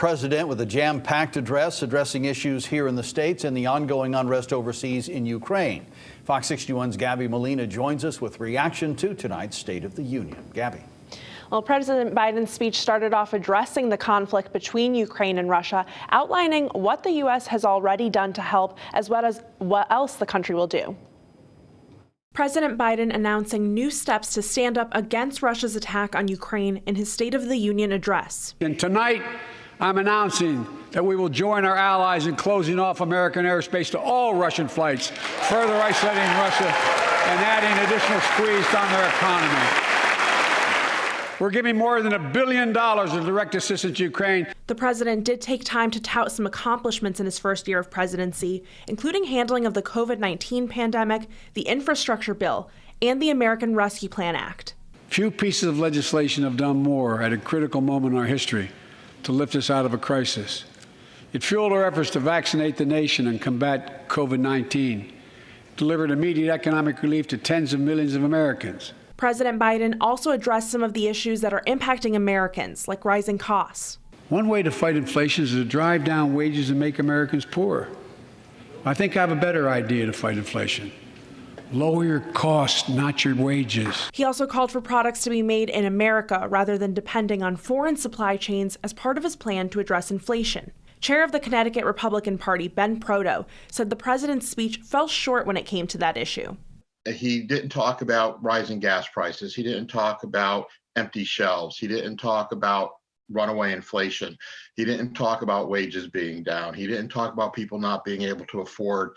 President with a jam-packed address addressing issues here in the States and the ongoing unrest overseas in Ukraine. Fox 61's Gabby Molina joins us with reaction to tonight's State of the Union. Gabby. Well, President Biden's speech started off addressing the conflict between Ukraine and Russia, outlining what the U.S. has already done to help, as well as what else the country will do. President Biden announcing new steps to stand up against Russia's attack on Ukraine in his State of the Union address. And tonight, I'm announcing that we will join our allies in closing off American airspace to all Russian flights, further isolating Russia and adding additional squeeze on their economy. We're giving more than $1 billion of direct assistance to Ukraine. The president did take time to tout some accomplishments in his first year of presidency, including handling of the COVID-19 pandemic, the infrastructure bill, and the American Rescue Plan Act. Few pieces of legislation have done more at a critical moment in our history to lift us out of a crisis. It fueled our efforts to vaccinate the nation and combat COVID-19, delivered immediate economic relief to tens of millions of Americans. President Biden also addressed some of the issues that are impacting Americans, like rising costs. One way to fight inflation is to drive down wages and make Americans poorer. I think I have a better idea to fight inflation. Lower your costs, not your wages. He also called for products to be made in America rather than depending on foreign supply chains as part of his plan to address inflation. Chair of the Connecticut Republican Party, Ben Proto, said the president's speech fell short when it came to that issue. He didn't talk about rising gas prices. He didn't talk about empty shelves. He didn't talk about runaway inflation. He didn't talk about wages being down. He didn't talk about people not being able to afford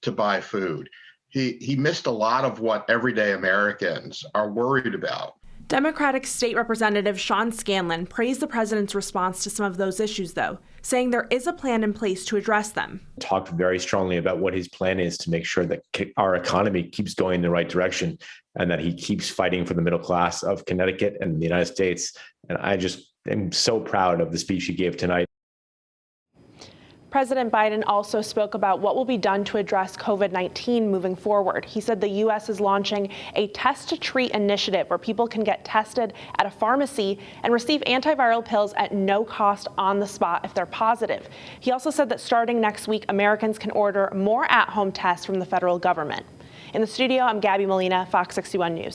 to buy food. He missed a lot of what everyday Americans are worried about. Democratic State Representative Sean Scanlon praised the president's response to some of those issues, though, saying there is a plan in place to address them. Talked very strongly about what his plan is to make sure that our economy keeps going in the right direction and that he keeps fighting for the middle class of Connecticut and the United States. And I just am so proud of the speech he gave tonight. President Biden also spoke about what will be done to address COVID-19 moving forward. He said the U.S. is launching a test-to-treat initiative where people can get tested at a pharmacy and receive antiviral pills at no cost on the spot if they're positive. He also said that starting next week, Americans can order more at-home tests from the federal government. In the studio, I'm Gabby Molina, Fox 61 News.